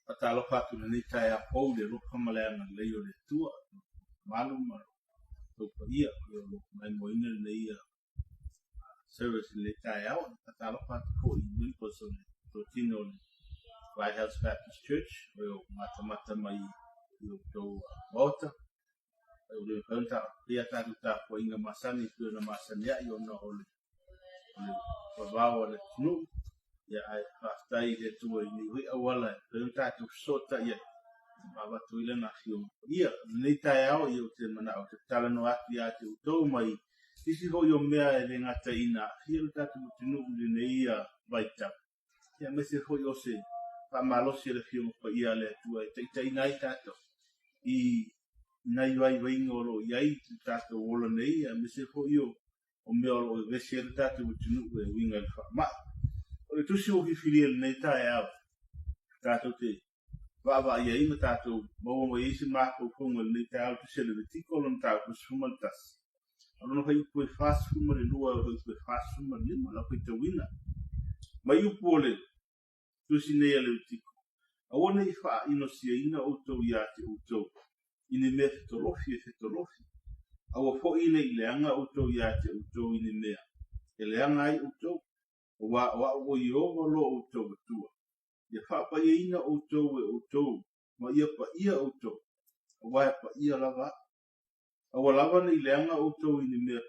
Atalo fatu ni tai a pou de lo kamalanga le yo le tua malu ma to ia yo lo mai moina le ia service le tai au atalo fatu ko i ni ko so to tino White House Baptist Church yo mata mai yo to volta yo le kanta ia ta ko inga masani tu na masani ya yo no ole le nu ya ai pastai de tu ni wi awala kanta tu sota ya baba tu ile na fio ia ni tai au yo te mana o te tala no ati ya te to mai isi ho yo mea e le ngata ina fio ta tu tunu le ia baita ya me se ho yo se pa malo se le fio pa ia le tu ai te ina ita to i nai vai vai ngolo ia i ta to wolo nei ya me se ho yo o me o ve se ta tu tunu e winga fa ma o tu si o ki filiel nei tai au ta to te Baba ia ima tātou maua i se mākou konga nei te au te sele te tiko lon tāu ko sumantas. Alono kai koe whāsuma le lua o koe whāsuma lima la koe te wina. Mai upu ole tusi nei ale tiko. Awa nei wha ino sia ina outou ia te outou. Ine mea fetolofi e fetolofi. Awa fo ina i leanga outou ia te outou ine mea. E leanga ai outou. Wa o i owa lo outou atua. Ia whapa ia ina outou e outou, ma ia pa ia outou, a wae pa ia lava. Awa lava nei leanga outou ini mea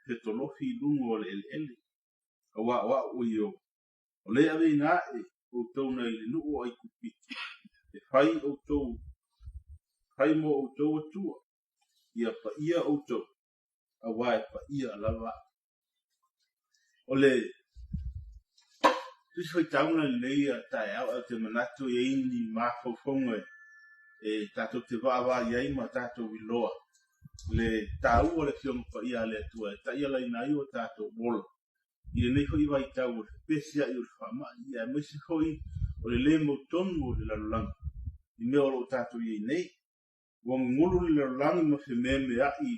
fetolofi lungo o le ele. A wa o io. O le ave ina e outou na ili nuu ai kupiti. E whai outou, whai mo outou atua, ia pa ia outou, a wae pa ia lava. O le Tusi fai tauna leia tai au te manatu e ini mawhauwhaunga e tātou te wāwā iai ma tātou wiloa. Le tāu o le fionga pa ia le atua e ta ia lai nai o tātou wola. I le nei hoi wai tau o le pesia i o le whama i a mesi hoi o le mo tonu o le lalulanga. I mea o tātou iei nei. Wa ngulu le lalulanga ma whi meme a i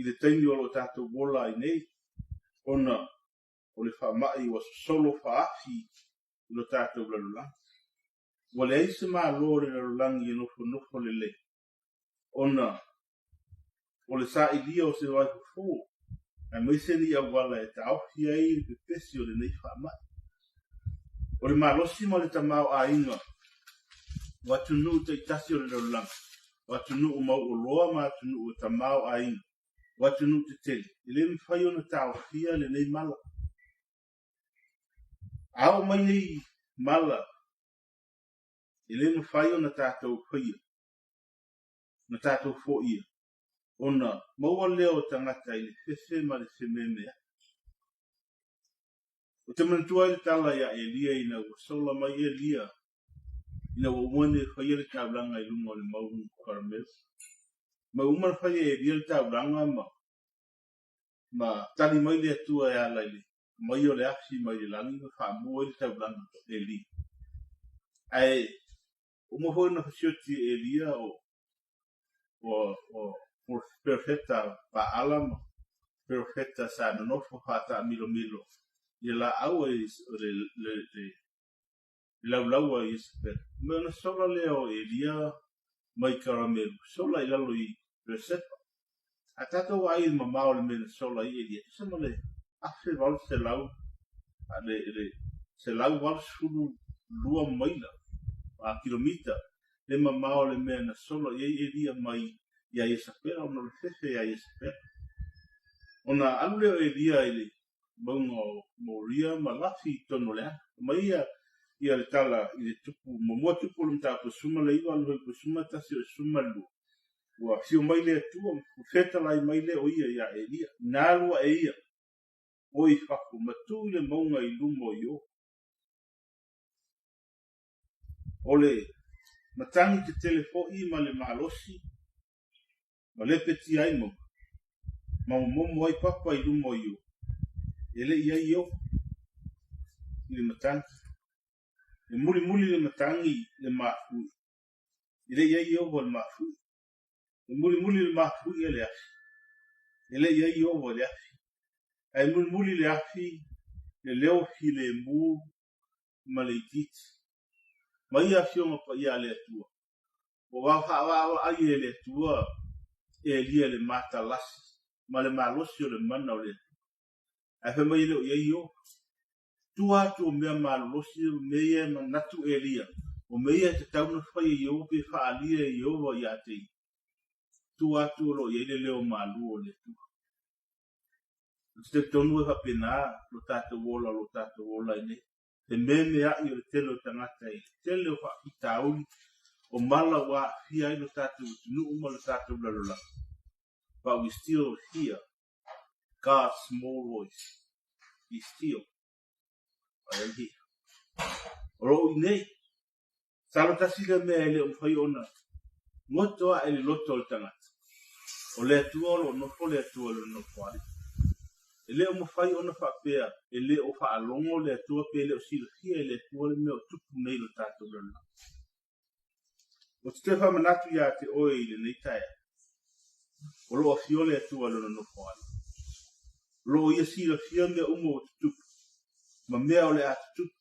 le taimi o tātou wola i nei. Ona o le whamai wa solo whaafi i lo tātou lalulang. Wa le eise maa lo le lalulang i nofo le le. Ona, o le sa ilia o se wai fu. A meise ni a wala e ta auhi ai le pesi o le nei whamai. O le maa losi ma le tamau a inga. Wa tunu te itasi o le lalulang. Wa tunu o mau o loa ma tunu o tamau a inga. Wa tunu te tele. Ile mwhai o na ta auhi le nei mala. Ao mai nei mala, ele no whai o na tātou whaia, na tātou whoia. Ona maua leo tangata i le whewhe ma le whememea. O te mantua i le tala ia Elia ina ua sola mai Elia, ina ua umane whaia le taulanga i lunga o le maungu karamel. Ma umane whaia Elia le taulanga ma tali mai le atua e ala i le. Mai o le afi mai le langi ma whamua i le taulanga e li. Ai, umohoi na whasioti e lia o perfecta pa alama, perfecta sa nanofo hata milo milo. I la aua i le laulaua i isper. Mea na sola leo e lia mai karamelu. Sola i lalo i resepa. A tato ai mamao le mena sola i e lia. Sama le afe wal se lau wal sulu lua maila a kilomita le mamao le mea na solo e lia mai ia isapera ona le fefe ia isapera ona alu leo e lia ele maunga moria malafi tono lea mai ia le tala i le tupu mamua tupu le mta kusuma le iwa alu kusuma tasi o suma lu ua fio mai le atua feta lai mai le o ia e lia nalua e ia oi whaku matu le maunga i lumo i o. Ole, matangi te telefoi ma le malosi, ma le peti ai mo, ma momo ai papa i lumo i o. Ele ia i o, i le matangi. E muli le matangi le mafui. Ele ia i o le mafui. E muli le mafui e le afi. Ele ia i o le afi. Ai muli le afi, le leo hi le mu ma le titi. Mai a fionga pa ia le tua. O wa ai le tua e lia le mata lasi. Ma le malosi o le mana o le. A fe mai le o io. Tua tu mea malosi mea manatu e lia. O mea te tauna whai i o pe wha alia i o wa ia te. Tua tu lo i le leo malu o le tua. Te tonu e whapena lo tata wola ine. Te meme a i o le telo tangata i. Tele o whakita auli. O mala wa fia i lo tata utinu uma lo tata ulalola. But we still hear God's small voice. Be still. I am here. Oro i nei. Salo tasile mea ele umwhai ona. Ngotoa ele loto le tangata. O le atua lo nofo le atua lo nofo ali. Ele o mawhai ona whapea. Ele o whaalongo le atua pe ele o sila fia ele atua le mea o tupu nei lo tātou lana. O te te whamanatu ia te oe i le nei taia. O lo a fio le atua lo nofo ali. Lo ia sila fia mea umo o tupu. Ma mea o le atu tupu.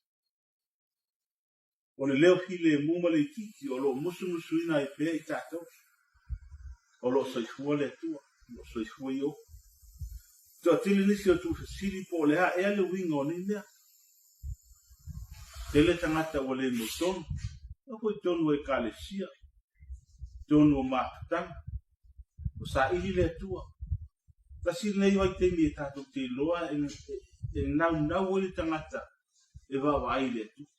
O le leo hile muma le titi o lo musu ina i pea i tātou. O lo soifua le atua. Lo soifua i o. Tua tili nisi o tu fasiri po le ha ea le winga o ni mea. Tele tangata o le mo tonu. O koi tonu e ka le sia. Tonu o maafutanga. O sa ili le atua. Tasiri nei wai teimi e tātou te loa e nau o le tangata. E wawa ai le atua.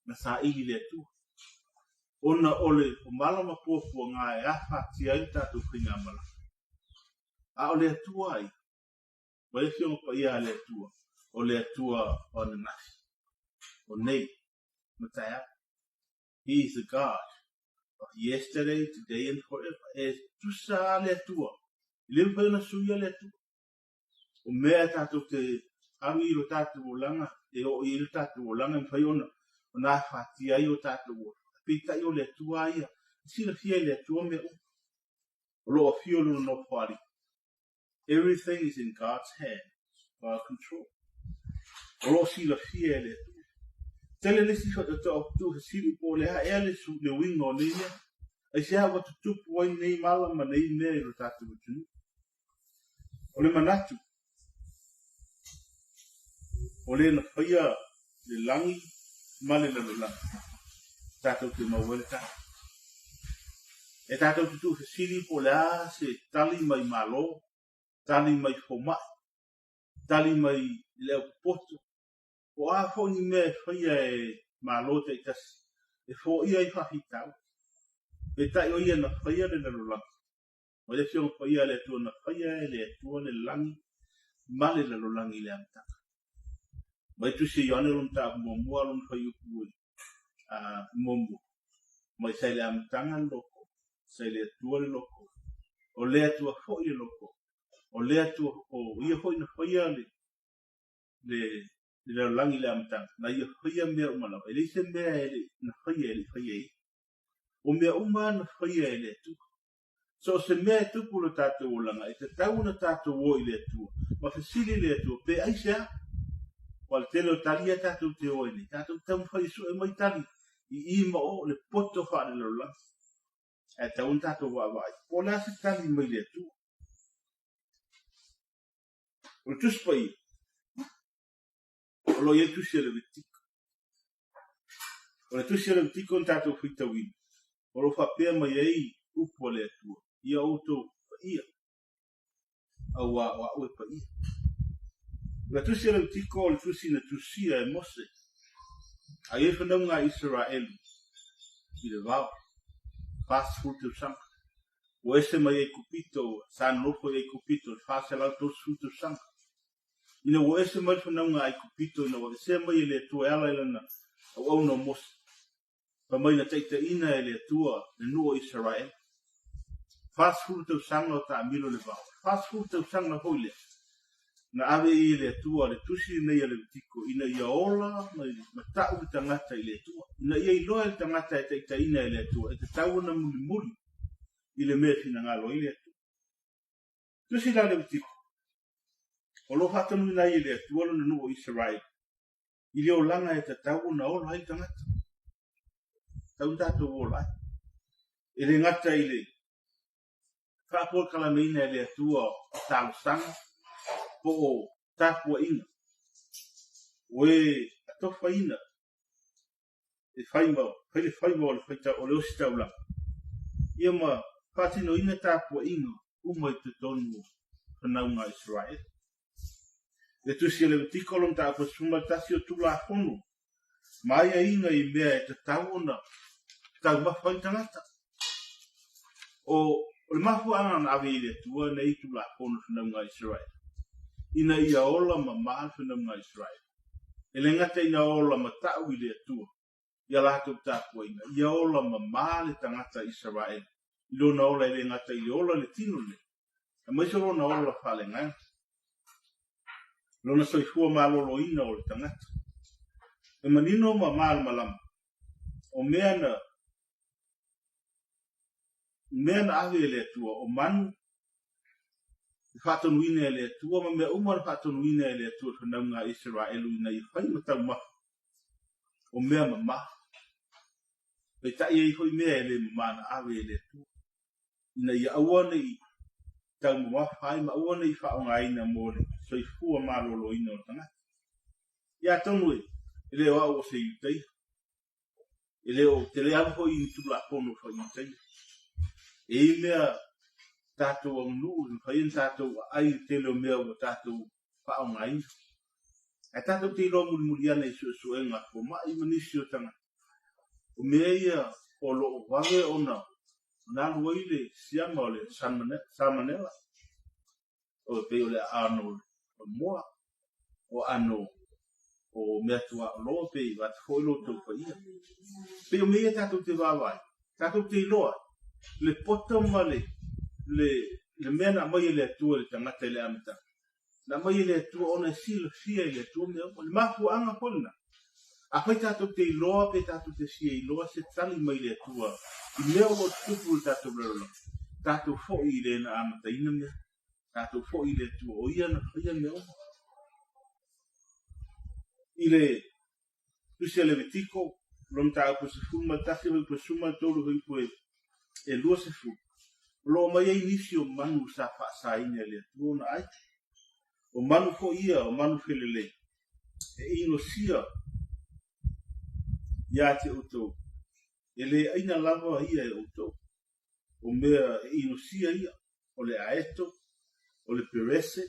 Na sa ili le atua. Ona ole o malama pōpua ngā e awhati ai tātou whinga mala. A o le atua ai. Wai whionga pa ia le atua. O le atua o na nafi. O nei. Matai up. He is the God of yesterday, today and forever. E tusa le atua. Ile mpa na suia le atua. O mea tātou te ami ilo tātou o langa. E o ilo tātou o langa mwhai ona. O nā whati ai o tātou o. Pita i o le atua ia. Sila fia i le atua mea o. O loa fio luna no whari. Everything is in God's hands, God's control. O sila fia le tu. Tele nisi whata tau tu hasiri po le ha ea le su le winga o neina. Ai sea watu tupu wai nei mala ma nei mea i lo tatu watunu. O le manatu. O le na whaia le langi male le lo langi. Tatu te mawele tatu. E tatu tu hasiri po le a se tali mai malo. Tali mai fomai, tali mai leo poto. O a fo ni me whaia e malota i tasi. E fo ia i whahitau. E tai o ia na whaia le nalo langi. O le fionga whaia le atua na whaia e le atua le langi. Male nalo langi le amtaka. Mai tu se yone lum ta mua lum whai upu mombo. Mai sai le amtanga loko. Sai le atua le loko. O le atua fo i loko. O lea tu o ia hoi na whaia le langi le amatanga. Na ia whaia mea umalawa. Ele se mea ele na whaia i. O mea uma na whaia ele tu. So se mea tupu lo tātou o langa. E te tau na tātou o i le tu. Ma fasili le tu. Pe aisea. Wale tele o talia tātou te o ini. Tātou tamu whai su e mai tali. I ima o le poto whaare lo langa. E tau na tātou wa wai. O la se tali mai le tu. O tus pai. O lo ye tusi le vitiko. O le tusi le vitiko on tātou whita wini. O lo whapea mai ei upo le atua. Ia auto pa ia. Au wa ue pa ia. O le tusi le vitiko o le tusi na tusia e mose. A ye whanau ngā Israeli. I le vau. Fast food te usanga. O ese mai e kupito. San rofo e kupito. Fast lau tos food te usanga. Ina wo ese mai whanau ngā i kupito ina wo ese mai le tua ala ilana au au no mos. Pa mai na teita ina le tua le nuo Israel. Fast food tau sanga o ta amilo le vau. Fast food tau sanga hoile. Na ave i le tua le tusi nei le vitiko. Ina ia ola ma tau i tangata i le tua. Ina ia i loa i tangata e teita ina le tua. E te tau na muli muli i le mea fina ngalo i le tua. Tusi la le vitiko. O lo hatanu na i le atua na nuo Israel. I leo langa e te tau na ola i tangata. tau tātou o lai. E le ngata i le whapua kalameina e le atua o tālusanga po o tāpua inga. Oe atofa ina e whaima o le whaita o le osi taulanga. Ia ma whatino ina tāpua inga umai te tonu whanaunga Israel. Le tusi le tikolon tāpua suma tasi o tula honu. Mai a inga I mea e te tauona tau mawhai tangata. O le mafu anga na awe I le tua nei tula honu whanaunga Israel. Ina ia ola ma maa whanaunga Israel. E le ngata ina ola ma tau I le tua. Ia lātou tāpua inga. Ia ola ma maa le tangata Israel. Lona ola le ngata I ola le tino le. A maiso lona ola whale ngai. Lona soifua malolo ina o le tangata. E manino ma mal malama. O mea na awe le atua. O manu whatonu ina le atua. Ma mea umar whatonu ina le atua. Whanaunga Israelu ina I whai matau maha. O mea ma maha. Pei tai e hoi mea le ma na awe le atua. Ina ia awane I tau ma whai ma awane I whaonga ina mōre. Soifua malolo ina o tangata. Ia tonu e. Ele o au o se iutei. Ele o te le alu hoi I tula pono wha iutei. E I mea tātou au nuu. Whaien tātou ai te leo mea o tātou whaonga ina. E tātou te ilo muliana I suenga ko ma I manisi o tangata. O mea ia o loo wale o na. Nā lua I le sianga o le Salmonella. O pe o le ano o moa. O ano o mea tua o loa pe I wat whoilo tau pa ia. Pe o mea tātou te wāwai. Tātou te iloa. Le pota ma le mea na mai le atua le tangata le amita. Na mai le atua ona sila sia le atua mea. Le mafu anga polina. A pai tātou te iloa pe tātou te sia iloa se tali mai le atua. I mea o tupu tātou rarona. Tātou fo I le na amata ina mea. Tātou fo I le atua o ia na whaia mea o. I le tusia le vetiko. Lom tāu po se fuma tasi hoi po suma tolu hoi po e lua se fu. Lo mai e nisi o manu sa whaasa ina le atua na ai. O manu fo ia o manu whelele. E ino sia. Ia te utou. E le aina lava ia e utou. O mea e ino sia ia. O le aeto. O le perese.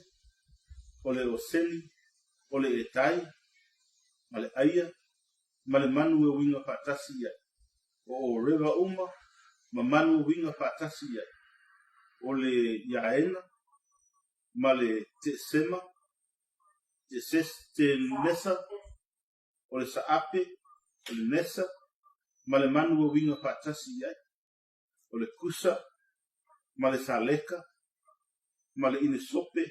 O le oseli. O le etai. Ma le aia. Ma le manu e winga whaatasi ia. O rewa uma. Ma manu e winga whaatasi ia. O le iaena. Ma le te sema. Te nesa. O le saape. O le nesa. Ma le manu o winga whaatasi ai. O le kusa. Ma le saleka. Ma le ine sope.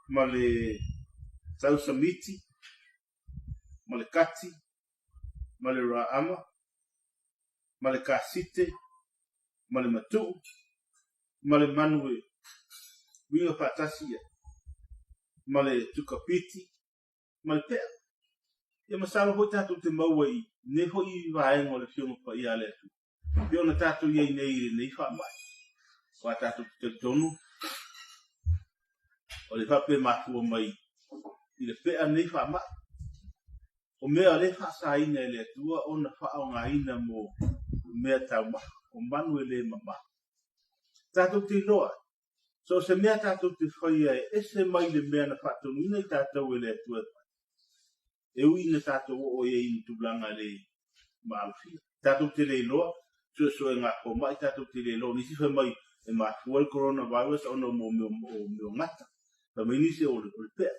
Ma le tausamiti. Ma le kati. Ma le raama. Ma le kasite. Ma le matu. Ma le manu e winga whaatasi ai. Ma le tukapiti. Ma le pea. Ia masalo hoi tātou te maua I. Ne hoi I vaenga o le fionga pa ia le atu. Piona tātou iei nei nei wha mai. Wa tātou te tonu. O le whape mātua mai. I le pea nei wha mai. O mea le wha sa ina le atua. O na wha o ngā ina mo mea tau maha. O manu e le mama. Tātou te loa. So se mea tātou te whaia e ese mai le mea na whatonu ina I tātou e le atua. E uina tātou o e inu tublanga le maalfia. Tātou te le loa, so e ngā ko mai tātou te le loa. Nisi whai mai e mafua le coronavirus o no mo ngata. Pa mai nisi o le pea.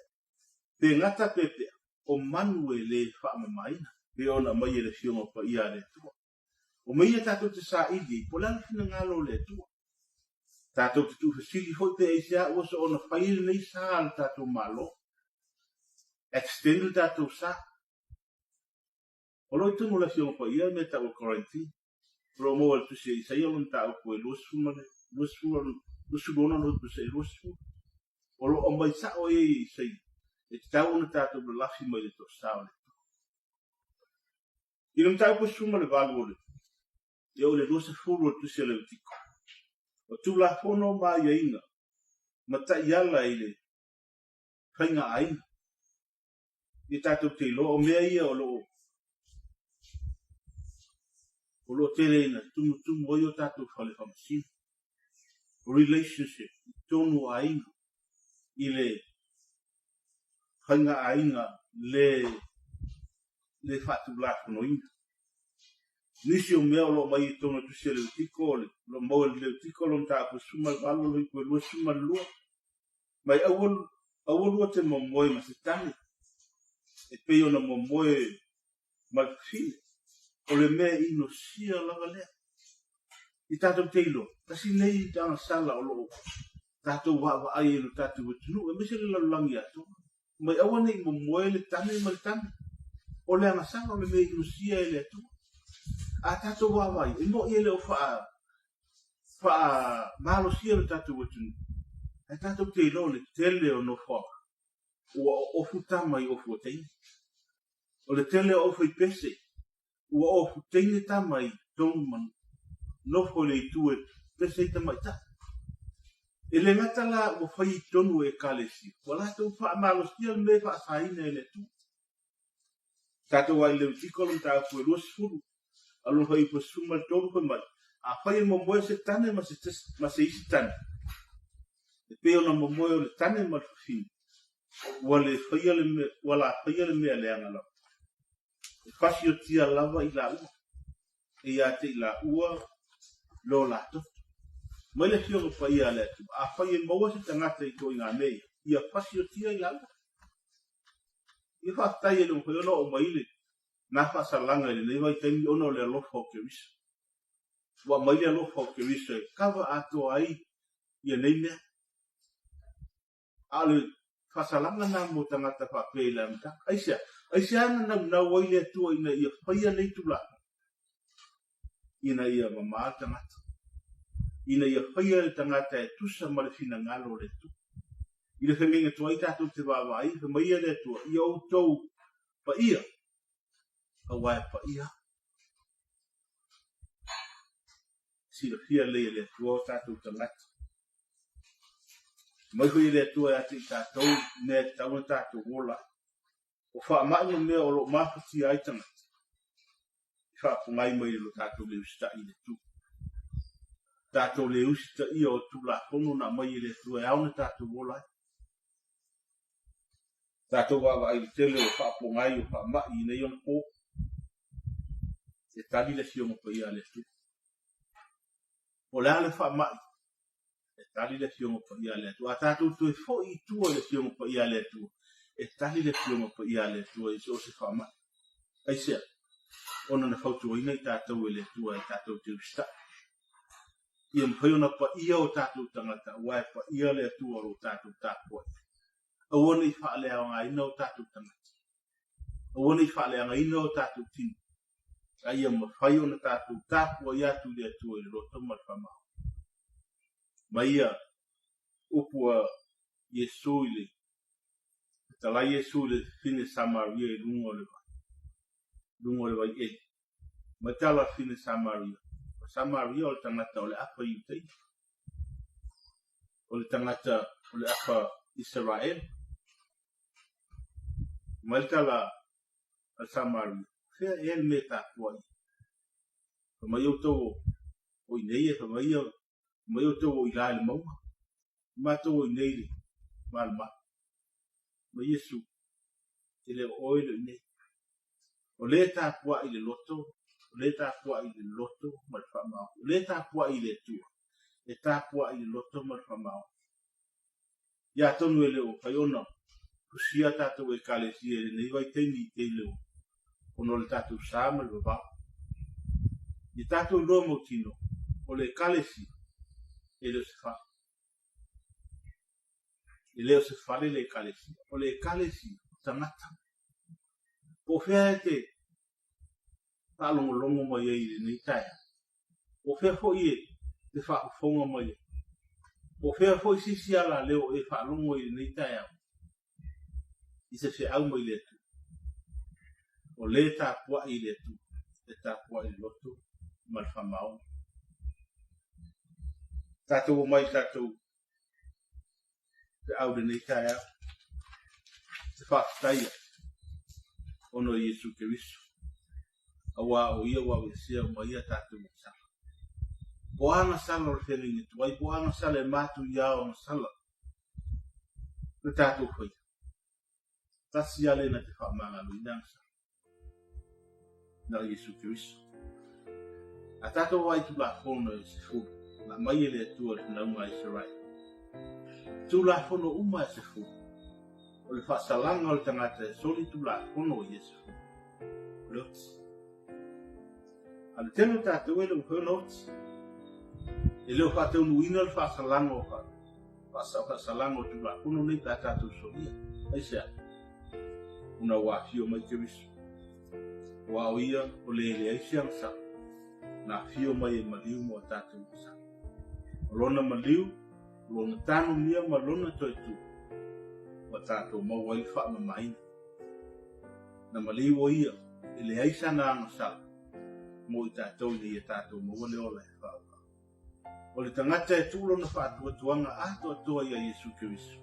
Pe ngata pe pea. O manu e le whaama maina. Pe ona mai e le fionga pa ia le tua. O mai e tātou te sa idi. Po lana fina ngalo le tua. Tātou te tuwhasili hoi pe e sea osa ona whaile nei sa al tātou malo. Extended tātou sa. O loi tungu la fionga pa ia me tau quarantine. Pro mo al tusi I saia lon tau po e luasfuma no tusi e luasfuma. O lo o mai sa o e I saia. E tau na tātou la lafi mai le to sao le. I le mtai pasuma le valu ole. Ia o le rosa furu o tusi le utiko. O tula fono ma ia inga. Mata iala i le whainga aina. I tātou te lo o mea ia o lo tere ina tumu oi o tātou whale whamasina. Relationship, tonu aina. I le whainga aina le whatu lakono ina. Nisi o mea o lo mai i tonu tusi le utiko ole. Lo mau le utiko lo mta apa suma valo lo i kue lua suma lua. Mai awalua te momoe ma se tani. E peo na momoe ma fine. O le mea ino sia lava lea. I tātou teilo. Kasi nei tanga sala o lo. Tātou wa ai ino tātou watunu. E mese le lalulangi ato. Mai awane i momoe le tani ma le tani. O le anga sala o le mea ino sia e le ato. A tātou wa ai. E mo i ele o wha malo sia le tātou watunu. E tātou teilo le tele o no wha. Ua ofu tama i ofu o teini. O le tele ofu i pese. Ua ofu teini tama i tonu manu. Nofo le tue pese i tama i ta. E le ngata la ua whai i tonu e kalesi. Ua la tau wha amalo stia le me wha saina e le tu. Tātou wai le utikolo mta afu e luas furu. Alo whai pa suma tonu pa mai. A whai e momoe se tane ma se isi tane. E peo na momoe o le tane ma le fafini. Wale whaia le mea leanga lau. E whasi o tia lava i la ua. E ia te i la ua lo la tofu. Mai le fionga whaia le atu. A whaia maua se tangata i toi ngā mea. Ia whasi o tia i la ua. Ia whaatai e le mwhai ono o maile. Nā whaasalanga i le nei vai taimi ono le alofa o ke risa. Wa maile alofa o ke risa e kawa ato ai ia nei mea. Ale whasalanga nā mo tangata whapei la mta. Aisia ana na waile atua ina ia whaia nei tula. Ina ia mamaa tangata. Ina ia whaia le tangata e tusa ma le fina ngalo le tu. Ina whengenga tua i tātou te wawai, whamaia le tua, ia o tau pa ia. Hawaia pa ia. Sira fia le tua o tātou tangata. Mai hui le tua e ati i tātou, me tau na tātou wola. O whaamai mea o lo mawhati ai tangata. I whaapungai mai lo tātou le usita i le tu. Tātou le usita i o tu la kono na mai le tua e au na tātou wola. Tātou wawa ai tele o whaapungai o whaamai i nei on po. E tali le fionga pa ia le tu. O le ale whaamai. E tali le fionga pa ia le tu. A tātou tu e fo i tua le fionga pa ia le tu. E tali le fionga pa ia le tua i so se whaamai. Ai sea, ona na whautua ina i tātou e le tua i tātou te usita. Ia mwhaiona pa ia o tātou tangata, wai pa ia le tua o tātou tāpua. Awana i whaalea anga ina o tātou tangata. Awana i whaalea anga ina o tātou tinu. A ia mwhaiona tātou tāpua i atu le tua i roto marwhamau. Ma ia upua Yesu i le tala Yesu le fine Samaria i lungo le vai e. Ma tala fine Samaria. Samaria o le tangata o le apa i tei. O le tangata o le apa Israel. Ma le tala al Samaria. Fea e me tāpua i. Ma iau tau o i nei e, ma iau tau o i lai le mauma. Ma tau o i nei le malma. Ma Yesu, e le oilo i nei. O le tāpua i le loto, o le tāpua i le loto ma le whamau. O le tāpua i le tua, e tāpua i le loto ma le whamau. Ia tonu e le o whaiona, kusia tātou e kālesia e nei vai teini i te leo. Ono le tātou sāma le wabau. I tātou roa mo tino, o le kālesia, e leo se wha. E leo se whale le kālesia, o le kālesia, tangata. O whea te whaalongolongo mai e i nei taia. O whea ho i e te whaafonga mai e. O whea ho i sisi ala leo e whaalongo i nei taia. I se whea au mai le tu. O le tāpua i le tu. e tāpua i loto ma le whamau. Tātou o mai tātou te au nei tai au. Te whakataia ono Iesu Keriso. Awa o ia wa sia o ia tātou o sala. Poanga sala o le whenengi tuai, poanga sala e mātu iao na sala. Le tātou whai. Tasi ale na te whamanga luinang sala. Na Iesu Keriso. A tātou wai tu la whono e se fu. Na mai ele atua le naunga i Sarai. Tu la whono uma e se fu. O le whaasalanga o le tangata e soli tu la whono i e se fu. Lots. A le tenu tātou e le uwhona oti. E leo whaatau nuina le whaasalanga o wha. Whaasalanga o tu la whono nei tā tātou solia. Ai sea. Una wāwhio mai Keriso. Wā o ia o le aisiang sa. Na fio mai e maliu mo tātou sa. Lona maliu, lona tano mia ma lona toi tu. Wa tātou mau ai wha mamaina. Na maliu o ia, e le aisa na anga sa. Mo i tātou ni e tātou mau le ola e wha. O le tangata e tūlo na wha atua tuanga ato atua ia Iesu Keriso.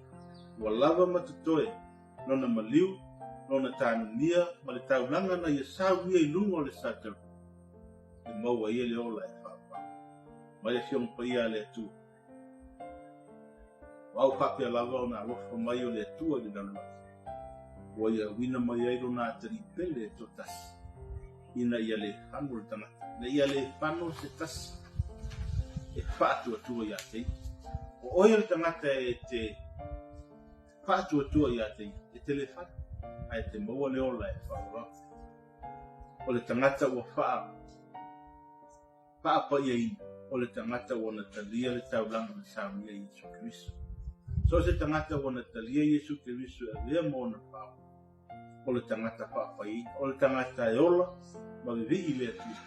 Wa lava matatoe, lona maliu, lona tano mia, ma le taulanga na ia sau ia i lungo le satau. E mau ai le ola e wha. Mai e fiong pa ia le atua. Wau whape a lava o na alofa mai o le atua le nalua. Wa ia wina mai ai lo na atari pele e to tasi. Ina ia le whanu le tangata. Na ia le whanu se tasi. E whaatu atua ia tei. O oia le tangata e te whaatu atua ia tei. E te le whanu. Ai te maua le ola e whaura. O le tangata ua whaa. Whaa pa ia ina. O le tangata wana talia le taulanga le saunia Iesu Keriso. So se tangata wana talia Iesu Keriso e rea mōna whao. O le tangata whaapai, o le tangata e ola, ma vivii le atua.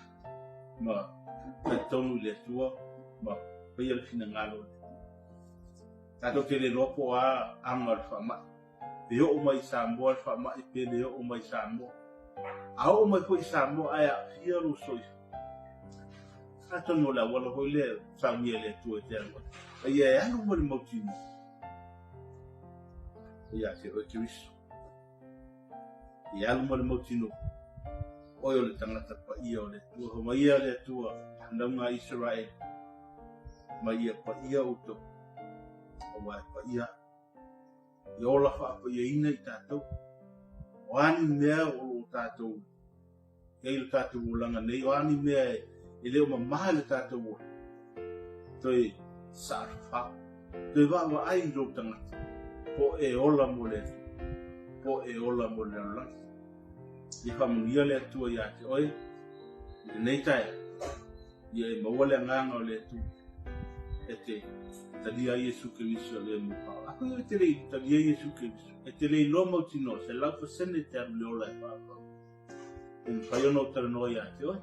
Ma le tonu le atua, ma pia le fina ngalo. Tato te le lopo a anga le whamai. Pe o mai Samoa le whamai, pe le o mai Samoa. A o mai fo i Samoa ai a fia ro soifa. Ato no la wala hoi le saunia le tua e te anwa. Ia e anu mo le mautini. Ia te hoi Keriso. Ia anu mo le mautino. Oi o le tangata pa ia o le tua. Ho ma ia le tua. Naunga Israel. Ma ia pa ia uto. O wai pa ia. I ola wha pa ia ina i tātou. O ani mea o tātou. Kei le tātou ulanga nei. O ani mea e. E leo mamaha le tātou o. Toi sarfa. Toi wawa ai rau tangata. Po e ola mo le. Po e ola mo le alang. I whamunia le atua i ate oi. I nei tae. I e maua le nganga o le atu. E te talia Iesu Keriso le mupao. Ako i te rei talia Iesu Keriso. E te rei loa mautino. Se lau pasene te anu le ola e whaapao. E mwhaiono taranoa i ate oi.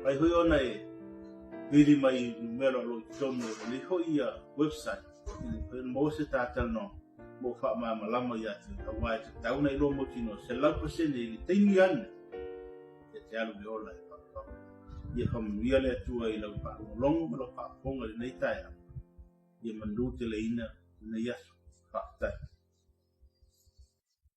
Ai hui ona e hiri mai numero lo tono ni hoi ia website ni mo se tātal no mo wha malama ia te awai te tauna i lo mo tino se lau pasene i teimi ana e te alu le ola e wha ia whamuia le atua i lau wha longo me lo wha ponga le nei tae ia mandu te le ina nei aso wha tai